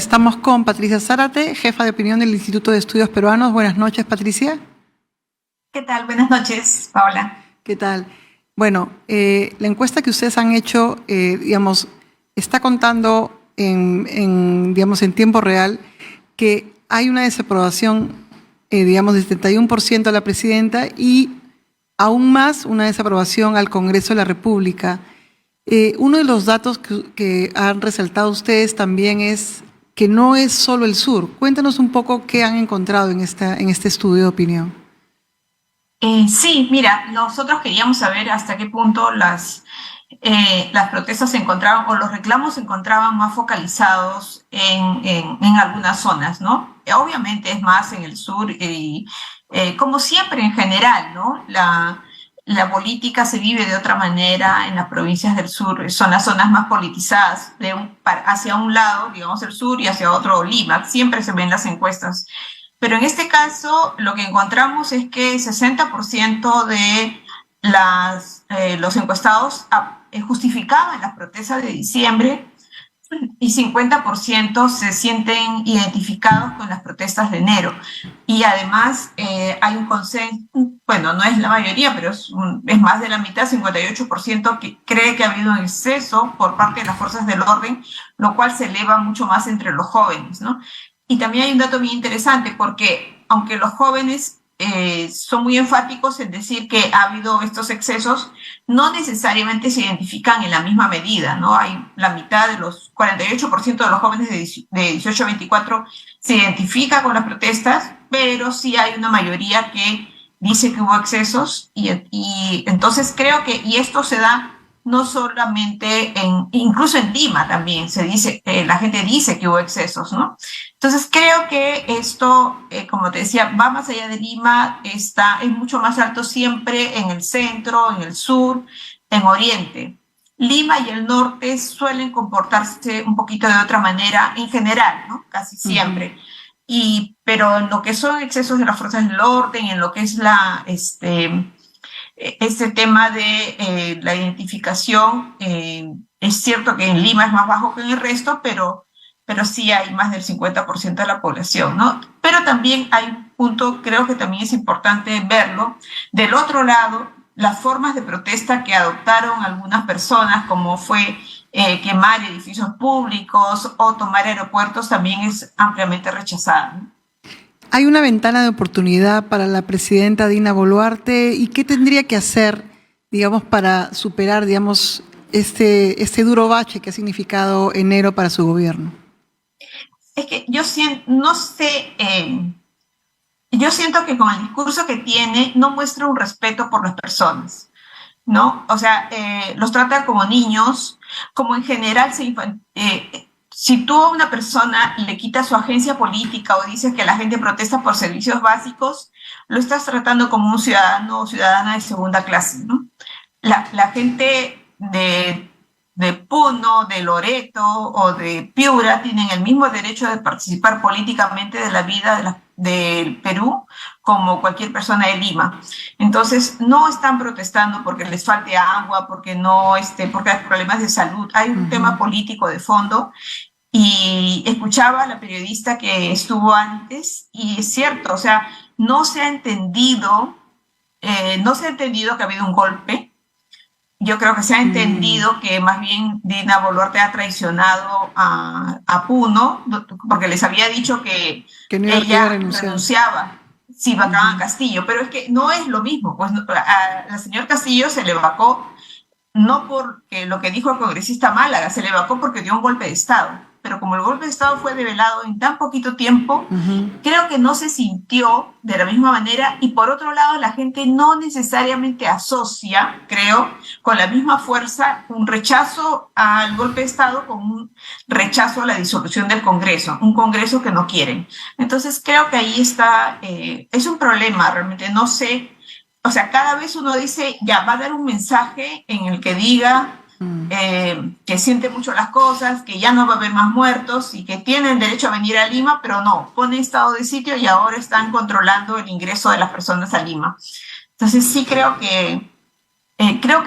Estamos con Patricia Zárate, jefa de opinión del Instituto de Estudios Peruanos. Buenas noches, Patricia. ¿Qué tal? Buenas noches, Paola. ¿Qué tal? Bueno, la encuesta que ustedes han hecho, está contando digamos, en tiempo real que hay una desaprobación, del 71% a la presidenta y aún más una desaprobación al Congreso de la República. Uno de los datos que han resaltado ustedes también es que no es solo el sur. Cuéntanos un poco qué han encontrado en este estudio de opinión. Sí, mira, nosotros queríamos saber hasta qué punto las protestas se encontraban o los reclamos se encontraban más focalizados en algunas zonas, ¿no? Obviamente es más en el sur y como siempre en general, ¿no? La política se vive de otra manera en las provincias del sur, son las zonas más politizadas, hacia un lado, digamos, el sur y hacia otro Lima, siempre se ven las encuestas. Pero en este caso lo que encontramos es que el 60% de los encuestados justificaban las protestas de diciembre y 50% se sienten identificados con las protestas de enero. Y además hay un consenso, bueno, no es la mayoría, pero es más de la mitad, 58%, que cree que ha habido un exceso por parte de las fuerzas del orden, lo cual se eleva mucho más entre los jóvenes, ¿no? Y también hay un dato bien interesante, porque aunque los jóvenes son muy enfáticos en decir que ha habido estos excesos, no necesariamente se identifican en la misma medida, ¿no? Hay la mitad de los 48% de los jóvenes de 18 a 24 se identifica con las protestas, pero sí hay una mayoría que dice que hubo excesos y entonces creo que, y esto se da no solamente incluso en Lima también se dice, la gente dice que hubo excesos, ¿no? Entonces creo que esto, como te decía, va más allá de Lima, es mucho más alto siempre en el centro, en el sur, en Oriente. Lima y el norte suelen comportarse un poquito de otra manera en general, ¿no? Casi siempre. Pero en lo que son excesos de las fuerzas del orden, en lo que es este tema de la identificación, es cierto que en Lima es más bajo que en el resto, pero sí hay más del 50% de la población, ¿no? Pero también hay un punto, creo que también es importante verlo, del otro lado, las formas de protesta que adoptaron algunas personas, como fue quemar edificios públicos o tomar aeropuertos, también es ampliamente rechazada, ¿no? Hay una ventana de oportunidad para la presidenta Dina Boluarte. ¿Y qué tendría que hacer, digamos, para superar, digamos, este duro bache que ha significado enero para su gobierno? Es que yo no sé, yo siento que con el discurso que tiene no muestra un respeto por las personas, ¿no? O sea, los trata como niños, como en general si tú a una persona le quitas su agencia política o dices que la gente protesta por servicios básicos, lo estás tratando como un ciudadano o ciudadana de segunda clase, ¿no? La gente de Puno, de Loreto o de Piura tienen el mismo derecho de participar políticamente de la vida del Perú como cualquier persona de Lima. Entonces, no están protestando porque les falte agua, porque hay problemas de salud. Hay un tema político de fondo. Y escuchaba a la periodista que estuvo antes y es cierto, o sea, no se ha entendido que ha habido un golpe. Yo creo que se ha entendido que más bien Dina Boluarte ha traicionado a Puno, porque les había dicho que no ella renunciaba si vacaban a Castillo, pero es que no es lo mismo. Pues a la señora Castillo se le vacó no porque lo que dijo el congresista Málaga, se le vacó porque dio un golpe de Estado. Pero como el golpe de Estado fue develado en tan poquito tiempo, creo que no se sintió de la misma manera y por otro lado la gente no necesariamente asocia, creo, con la misma fuerza un rechazo al golpe de Estado con un rechazo a la disolución del Congreso, un Congreso que no quieren. Entonces creo que ahí está, es un problema realmente, no sé, o sea, cada vez uno dice, ya va a dar un mensaje en el que diga que siente mucho las cosas, que ya no va a haber más muertos y que tienen derecho a venir a Lima, pero no, pone estado de sitio y ahora están controlando el ingreso de las personas a Lima. Entonces sí creo que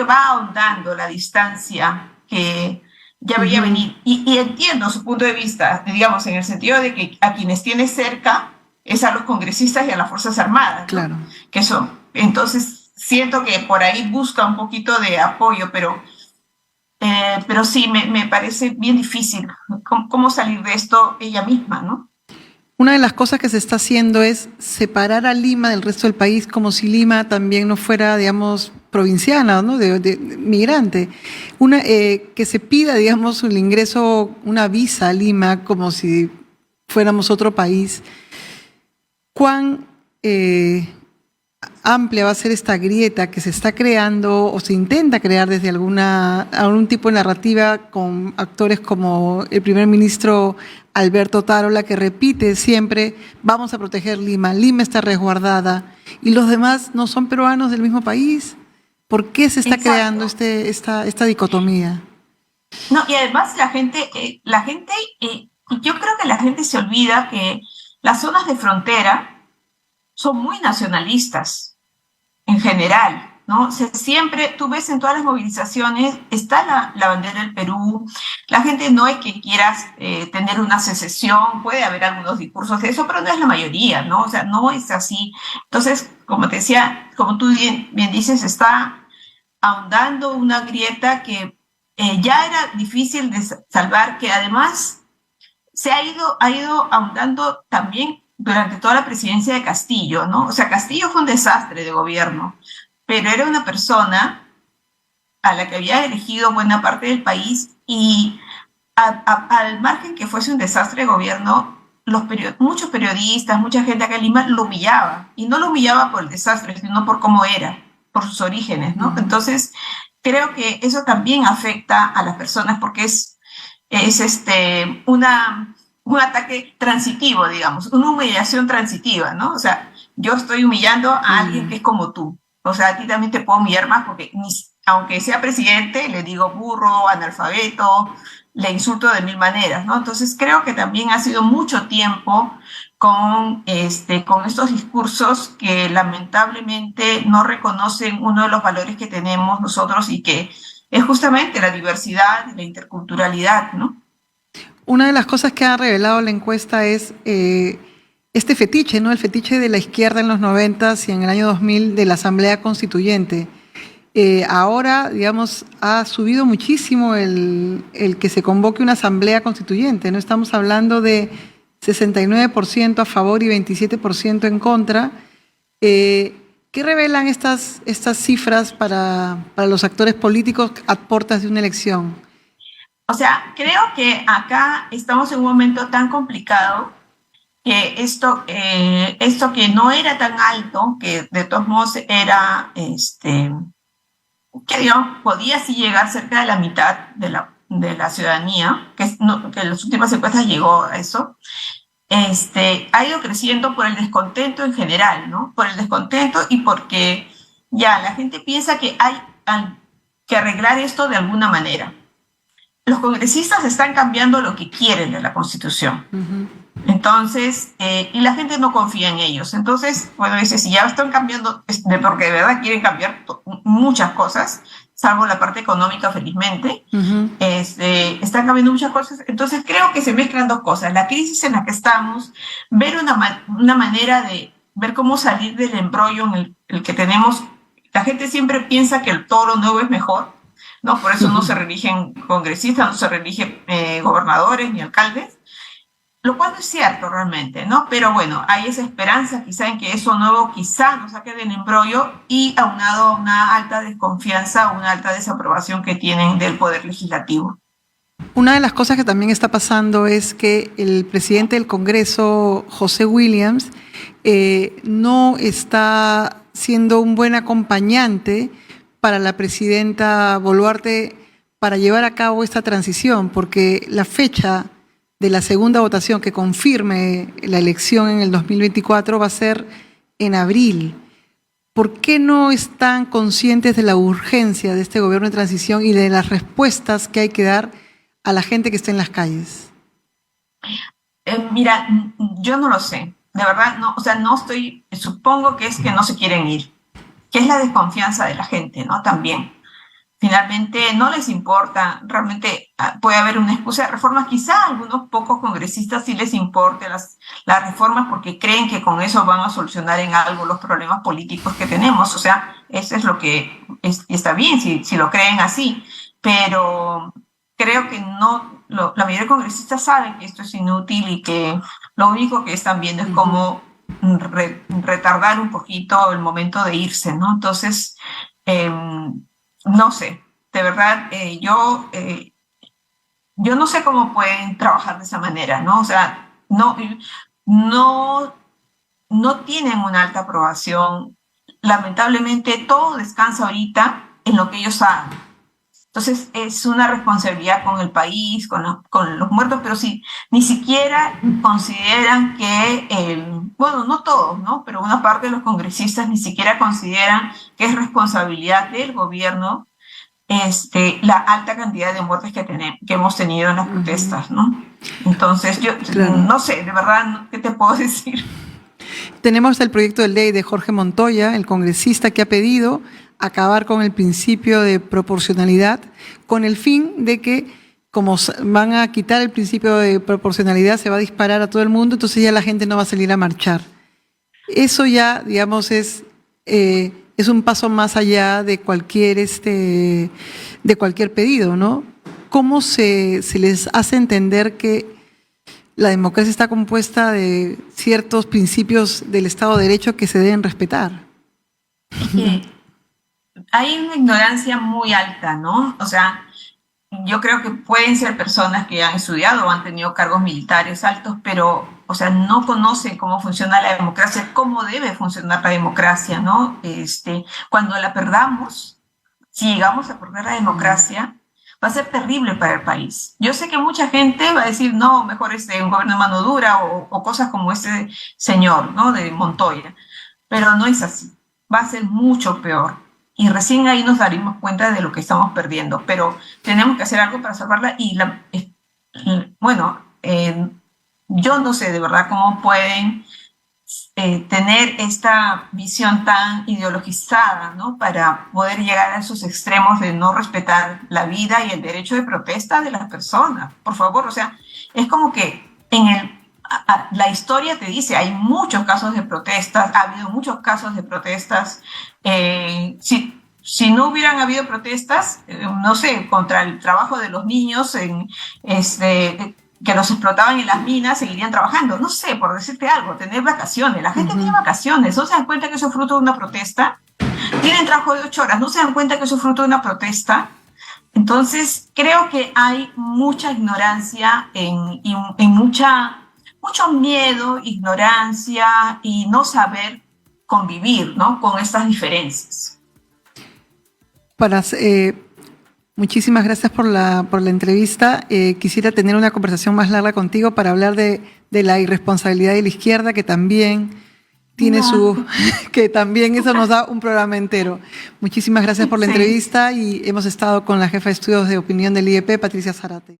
va ahondando la distancia que ya veía Ujú, venir. Y entiendo su punto de vista, digamos, en el sentido de que a quienes tiene cerca es a los congresistas y a las Fuerzas Armadas, ¿no? claro. Que son. Entonces, siento que por ahí busca un poquito de apoyo, pero sí, me parece bien difícil cómo salir de esto ella misma, ¿no? Una de las cosas que se está haciendo es separar a Lima del resto del país, como si Lima también no fuera, digamos, provinciana, ¿no? De migrante. Que se pida, digamos, el ingreso, una visa a Lima, como si fuéramos otro país. ¿Cuán amplia va a ser esta grieta que se está creando o se intenta crear desde algún tipo de narrativa con actores como el primer ministro Alberto Tarola, que repite siempre, vamos a proteger Lima, Lima está resguardada, y los demás no son peruanos del mismo país? ¿Por qué se está creando Exacto. esta dicotomía? No, y además yo creo que la gente se olvida que las zonas de frontera son muy nacionalistas en general, ¿no? O sea, siempre, tú ves en todas las movilizaciones, está la bandera del Perú, la gente no es que quieras tener una secesión, puede haber algunos discursos de eso, pero no es la mayoría, ¿no? O sea, no es así. Entonces, como te decía, como tú bien dices, está ahondando una grieta que ya era difícil de salvar, que además ha ido ahondando también durante toda la presidencia de Castillo, ¿no? O sea, Castillo fue un desastre de gobierno, pero era una persona a la que había elegido buena parte del país y al margen que fuese un desastre de gobierno, muchos periodistas, mucha gente acá en Lima lo humillaba, y no lo humillaba por el desastre, sino por cómo era, por sus orígenes, ¿no? Ujú. Entonces, creo que eso también afecta a las personas porque un ataque transitivo, digamos, una humillación transitiva, ¿no? O sea, yo estoy humillando a alguien que Sí. es como tú. O sea, a ti también te puedo humillar más porque aunque sea presidente, le digo burro, analfabeto, le insulto de mil maneras, ¿no? Entonces creo que también ha sido mucho tiempo con estos discursos que lamentablemente no reconocen uno de los valores que tenemos nosotros y que es justamente la diversidad y la interculturalidad, ¿no? Una de las cosas que ha revelado la encuesta es este fetiche, ¿no? El fetiche de la izquierda en los 90 y en el año 2000 de la Asamblea Constituyente. Ahora, digamos, ha subido muchísimo el que se convoque una Asamblea Constituyente, ¿no? Estamos hablando de 69% a favor y 27% en contra. ¿Qué revelan estas cifras para los actores políticos a puertas de una elección? O sea, creo que acá estamos en un momento tan complicado que esto que no era tan alto, que de todos modos era, que digamos, podía sí llegar cerca de la mitad de la ciudadanía, que en las últimas encuestas llegó a eso, ha ido creciendo por el descontento en general, ¿no? Por el descontento y porque ya la gente piensa que hay que arreglar esto de alguna manera. Los congresistas están cambiando lo que quieren de la Constitución. Ujú. Entonces, y la gente no confía en ellos. Entonces, bueno, dice, si ya están cambiando, porque de verdad quieren cambiar muchas cosas, salvo la parte económica, felizmente, Ujú. están cambiando muchas cosas. Entonces, creo que se mezclan dos cosas. La crisis en la que estamos, ver una manera de ver cómo salir del embrollo en el que tenemos. La gente siempre piensa que todo lo nuevo es mejor, ¿no? Por eso no se religen congresistas, no se religen gobernadores ni alcaldes, lo cual no es cierto realmente, ¿no? Pero bueno, hay esa esperanza quizá en que eso nuevo quizá nos saque del embrollo y aunado a una alta desconfianza, una alta desaprobación que tienen del poder legislativo. Una de las cosas que también está pasando es que el presidente del Congreso, José Williams, no está siendo un buen acompañante para la presidenta Boluarte para llevar a cabo esta transición, porque la fecha de la segunda votación que confirme la elección en el 2024 va a ser en abril. ¿Por qué no están conscientes de la urgencia de este gobierno de transición y de las respuestas que hay que dar a la gente que está en las calles? Mira, yo no lo sé, de verdad, no, o sea, no estoy, supongo que es que no se quieren ir, que es la desconfianza de la gente, ¿no? También. finalmente no les importa, realmente puede haber una excusa de reformas, quizá a algunos pocos congresistas sí les importe las reformas porque creen que con eso van a solucionar en algo los problemas políticos que tenemos, o sea, eso es lo que está bien si lo creen así, pero creo que no, la mayoría de congresistas saben que esto es inútil y que lo único que están viendo es cómo retardar un poquito el momento de irse, ¿no? Entonces, no sé, de verdad, yo no sé cómo pueden trabajar de esa manera, ¿no? O sea, no, no tienen una alta aprobación. Lamentablemente, todo descansa ahorita en lo que ellos hagan. Entonces, es una responsabilidad con el país, con los muertos, pero si ni siquiera consideran bueno, no todos, ¿no? Pero una parte de los congresistas ni siquiera consideran que es responsabilidad del gobierno la alta cantidad de muertes que hemos tenido en las protestas, ¿no? Entonces, yo no sé, de verdad, ¿qué te puedo decir? Tenemos el proyecto de ley de Jorge Montoya, el congresista que ha pedido acabar con el principio de proporcionalidad con el fin de que, como van a quitar el principio de proporcionalidad, se va a disparar a todo el mundo, entonces ya la gente no va a salir a marchar. Eso ya, digamos, es un paso más allá de cualquier pedido, ¿no? ¿Cómo se les hace entender que la democracia está compuesta de ciertos principios del Estado de Derecho que se deben respetar? Hay una ignorancia muy alta, ¿no? O sea, yo creo que pueden ser personas que han estudiado o han tenido cargos militares altos, pero, o sea, no conocen cómo funciona la democracia, cómo debe funcionar la democracia, ¿no? Cuando la perdamos, si llegamos a perder la democracia, va a ser terrible para el país. Yo sé que mucha gente va a decir, no, mejor un gobierno de mano dura o cosas como este señor, ¿no? De Montoya, pero no es así. Va a ser mucho peor. Y recién ahí nos daremos cuenta de lo que estamos perdiendo, pero tenemos que hacer algo para salvarla bueno, yo no sé de verdad cómo pueden tener esta visión tan ideologizada, ¿no? Para poder llegar a esos extremos de no respetar la vida y el derecho de protesta de las personas. Por favor, o sea, es como que la historia te dice, hay muchos casos de protestas, ha habido muchos casos de protestas. Si no hubieran habido protestas, no sé, contra el trabajo de los niños que los explotaban en las minas, seguirían trabajando. No sé, por decirte algo, tener vacaciones. La gente tiene vacaciones, ¿no se dan cuenta que eso es fruto de una protesta? Tienen trabajo de 8 horas, ¿no se dan cuenta que eso es fruto de una protesta? Entonces, creo que hay mucha ignorancia y mucho miedo, ignorancia y no saber convivir, ¿no? Con estas diferencias. Muchísimas gracias por la entrevista. Quisiera tener una conversación más larga contigo para hablar de la irresponsabilidad de la izquierda, que también tiene que también eso nos da un programa entero. Muchísimas gracias por la entrevista y hemos estado con la jefa de estudios de opinión del IEP, Patricia Zárate.